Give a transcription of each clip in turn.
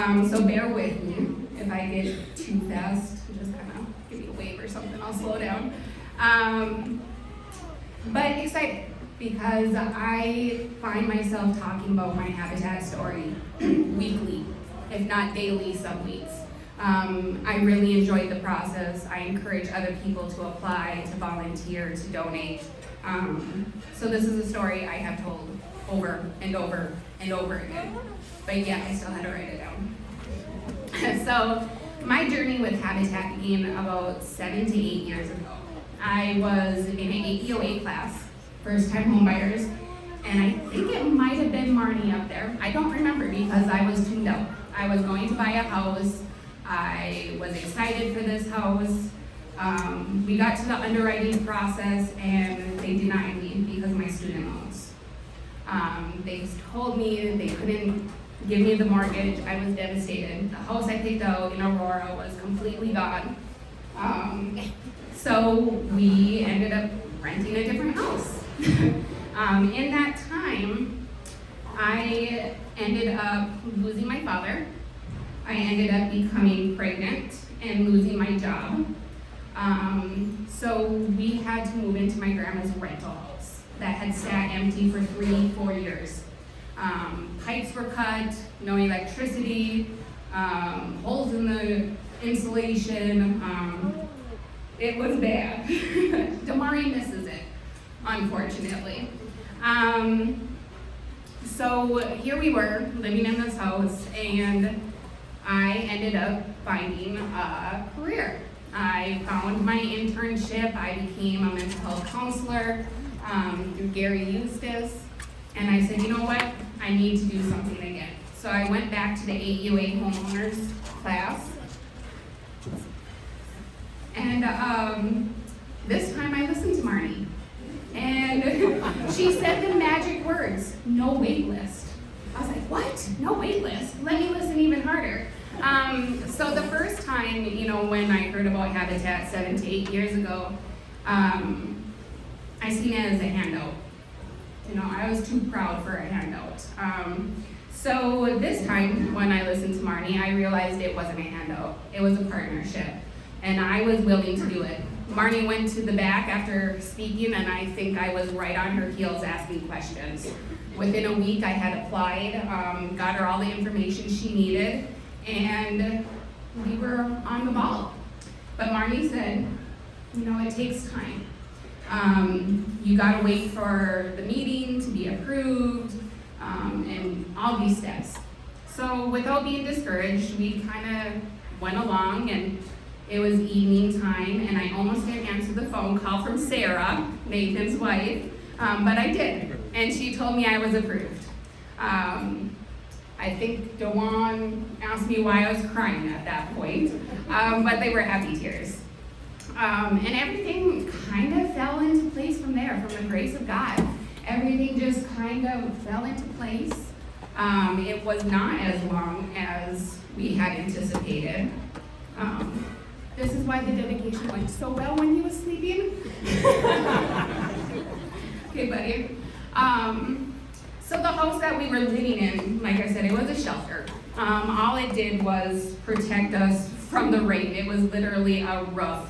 So bear with me if I get too fast. Just kind of give me a wave or something. I'll slow down. But excited because I find myself talking about my Habitat story weekly, if not daily, some weeks. I really enjoyed the process. I encourage other people to apply, to volunteer, to donate. So this is a story I have told over and over and over again. But yeah, I still had to write it down. So my journey with Habitat began about 7 to 8 years ago. I was in an APOA class, first time homebuyers, and I think it might have been Marnie up there. I don't remember because I was tuned out. I was going to buy a house. I was excited for this house. We got to the underwriting process and they denied me because of my student loans. They told me they couldn't give me the mortgage. I was devastated. The house I picked out in Aurora was completely gone. So we ended up renting a different house. In that time, I ended up losing my father. I ended up becoming pregnant and losing my job. So we had to move into my grandma's rental house that had sat empty for 3-4 years. Pipes were cut, no electricity, holes in the insulation. It was bad. Damari misses it, unfortunately. So here we were living in this house, and I ended up finding a career. I found my internship. I became a mental health counselor through Gary Eustace, and I said, you know what? I need to do something again. So I went back to the AUA Homeowners class, and this time I listened to Marnie, and she said the magic words, no wait list. I was like, what? No wait list? Let me listen even harder. So the first time, when I heard about Habitat 7 to 8 years ago, I seen it as a handout. I was too proud for a handout. So this time, when I listened to Marnie, I realized it wasn't a handout. It was a partnership, and I was willing to do it. Marnie went to the back after speaking, and I think I was right on her heels asking questions. Within a week, I had applied, got her all the information she needed, and we were on the ball. But Marnie said, it takes time. You gotta wait for the meeting to be approved, and all these steps. So without being discouraged, we kind of went along, and it was evening time, and I almost didn't answer the phone call from Sarah, Nathan's wife, but I did, and she told me I was approved. I think Dewan asked me why I was crying at that point, but they were happy tears. And everything kind of fell into place from there, from the grace of God. Everything just kind of fell into place. It was not as long as we had anticipated. This is why the dedication went so well when he was sleeping. Okay, buddy. So the house that we were living in, like I said, it was a shelter. All it did was protect us from the rain. It was literally a roof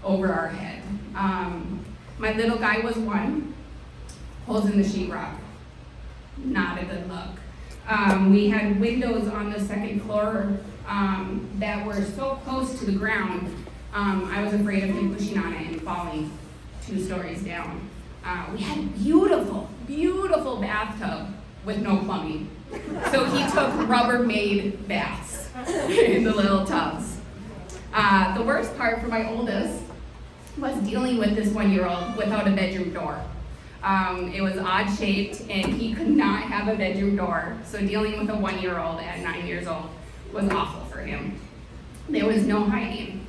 over our head. My little guy was 1, holes in the sheetrock. Not a good look. We had windows on the second floor that were so close to the ground, I was afraid of him pushing on it and falling 2 stories down. We had a beautiful, beautiful bathtub with no plumbing. So he took Rubbermaid baths in the little tubs. The worst part for my oldest was dealing with this 1-year-old without a bedroom door. It was odd shaped, and he could not have a bedroom door. So dealing with a 1-year-old at 9 years old was awful for him. There was no hiding.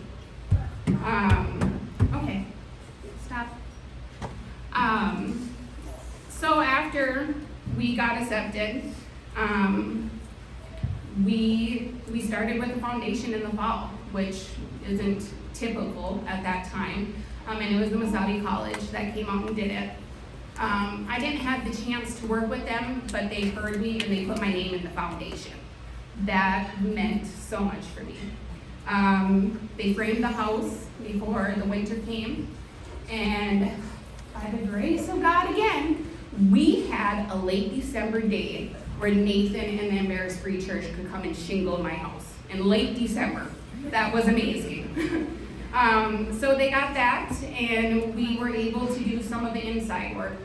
Okay, stop. So after we got accepted, we started with a foundation in the fall, which isn't typical at that time. And it was the Massabi College that came out and did it. I didn't have the chance to work with them, but they heard me and they put my name in the foundation. that meant so much for me. They framed the house before the winter came, and by the grace of God again, we had a late December day where Nathan and the Embarrassed Free Church could come and shingle my house in late December. That was amazing. So they got that, and we were able to do some of the inside work.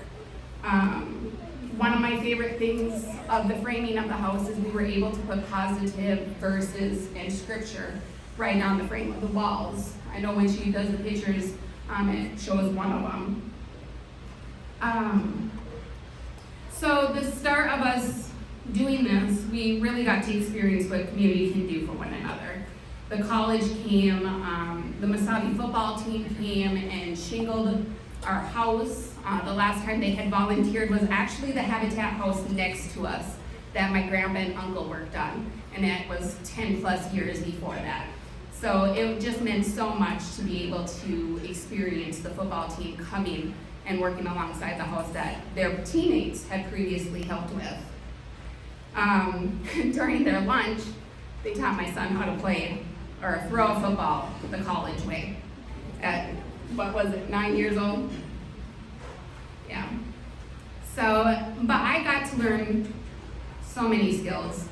One of my favorite things of the framing of the house is we were able to put positive verses and scripture right on the frame of the walls. I know when she does the pictures, it shows one of them. So the start of us doing this, we really got to experience what community can do for one another. The college came, the Mesabi football team came and shingled our house. The last time they had volunteered was actually the Habitat house next to us that my grandpa and uncle worked on, and that was 10 plus years before that. So it just meant so much to be able to experience the football team coming and working alongside the house that their teammates had previously helped with. During their lunch, they taught my son how to play or throw a football the college way at, 9 years old? Yeah. So, but I got to learn so many skills.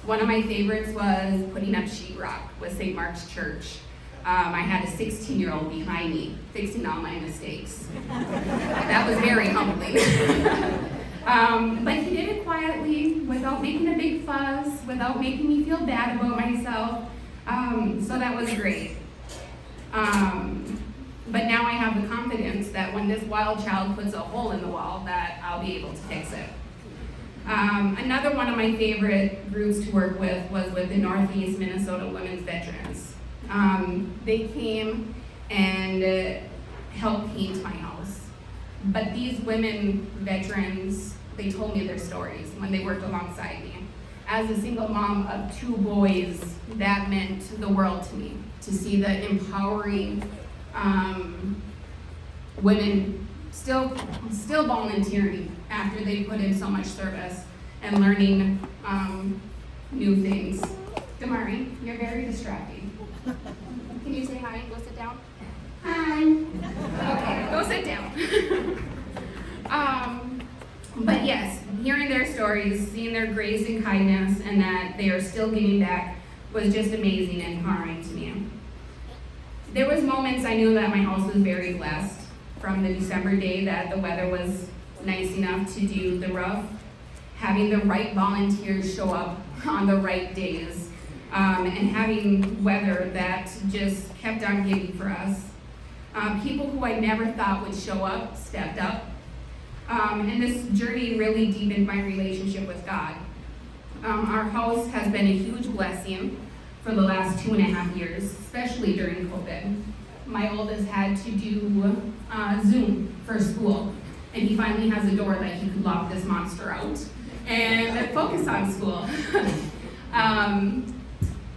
One of my favorites was putting up sheetrock with St. Mark's Church. I had a 16-year-old behind me, fixing all my mistakes. That was very humbling. But he did it quietly, without making a big fuss, without making me feel bad about myself. So that was great. But now I have the confidence that when this wild child puts a hole in the wall, that I'll be able to fix it. Another one of my favorite groups to work with was with the Northeast Minnesota Women's Veterans. They came and helped paint my house. But these women veterans, they told me their stories when they worked alongside me. As a single mom of 2 boys, that meant the world to me, to see the empowering women still volunteering after they put in so much service and learning new things. Damari, you're very distracting. Can you say hi and go sit down? Hi. Okay, go sit down. But yes, hearing their stories, seeing their grace and kindness, and that they are still giving back was just amazing and empowering to me. There was moments I knew that my house was very blessed, from the December day that the weather was nice enough to do the roof, having the right volunteers show up on the right days, and having weather that just kept on giving for us. People who I never thought would show up stepped up, and this journey really deepened my relationship with God. Our house has been a huge blessing for the last 2.5 years, especially during COVID. My oldest had to do Zoom for school, and he finally has a door that he could lock this monster out and focus on school.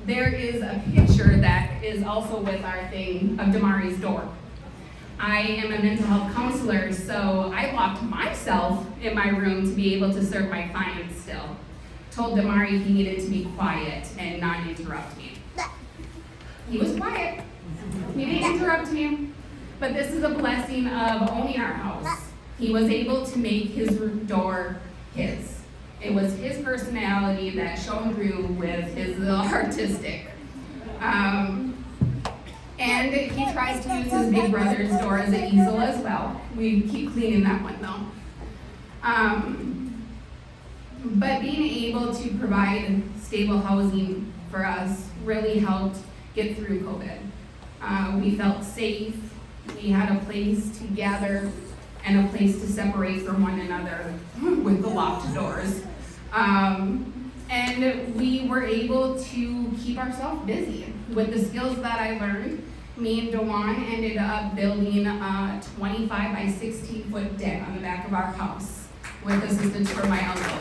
There is a picture that is also with our thing of Damari's door. I am a mental health counselor, so I locked myself in my room to be able to serve my clients still. Told Damari he needed to be quiet and not interrupt me. He was quiet. He didn't interrupt me. But this is a blessing of owning our house. He was able to make his door his. It was his personality that shone through with his little artistic. And he tries to use his big brother's door as an easel as well. We keep cleaning that one though. But being able to provide stable housing for us really helped get through COVID. We felt safe. We had a place to gather and a place to separate from one another with the locked doors. And we were able to keep ourselves busy. With the skills that I learned, me and Dewan ended up building a 25 by 16 foot deck on the back of our house with assistance from my uncle.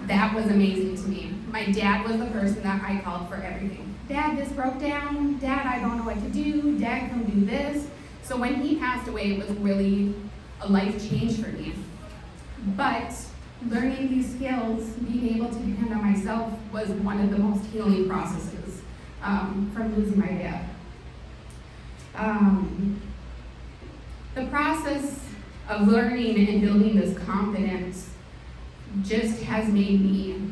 That was amazing to me. My dad was the person that I called for everything. Dad, this broke down. Dad, I don't know what to do. Dad, come do this. So when he passed away, it was really a life change for me. But learning these skills, being able to depend on myself was one of the most healing processes from losing my dad. The process of learning and building this confidence just has made me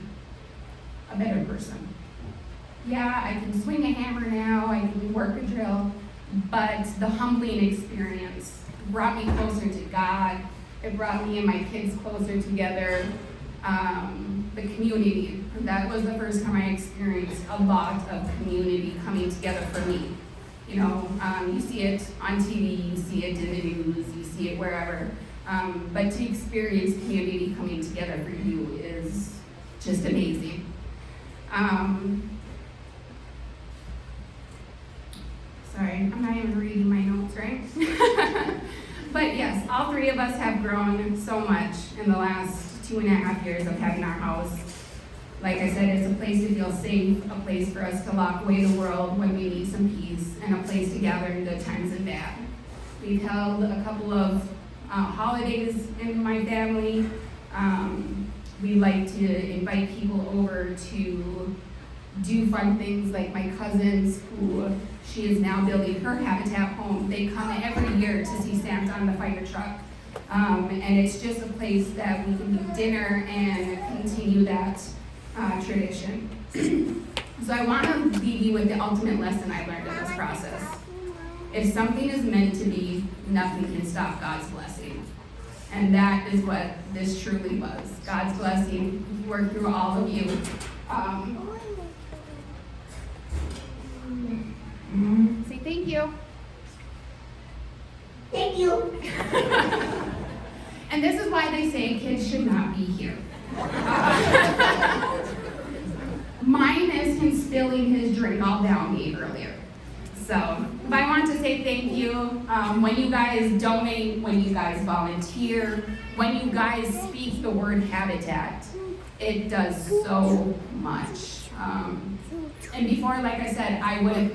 a better person. Yeah, I can swing a hammer now, I can work a drill, but the humbling experience brought me closer to God. It brought me and my kids closer together. The community, that was the first time I experienced a lot of community coming together for me. You know, you see it on TV, you see it in the news, you see it wherever. But to experience community coming together for you is just amazing. Sorry, I'm not even reading my notes, right? But yes, all three of us have grown so much in the last 2.5 years of having our house. Like I said, it's a place to feel safe, a place for us to lock away the world when we need some peace, and a place to gather in good times and bad. We've held a couple of holidays in my family. We like to invite people over to do fun things, like my cousins, who she is now building her Habitat home. They come every year to see Santa on the fire truck. And it's just a place that we can do dinner and continue that tradition. So I want to leave you with the ultimate lesson I learned in this process. If something is meant to be, nothing can stop God's blessing. And that is what this truly was. God's blessing worked through all of you. Say thank you. Thank you. And this is why they say kids should not be here. Mine is him spilling his drink all down me earlier. So, but I want to say thank you. When you guys donate, when you guys volunteer, when you guys speak the word Habitat, it does so much. And before, like I said, I would have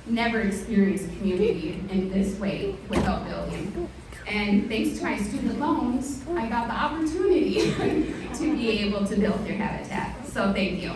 never experienced community in this way without building. And thanks to my student loans, I got the opportunity to be able to build your Habitat. So thank you.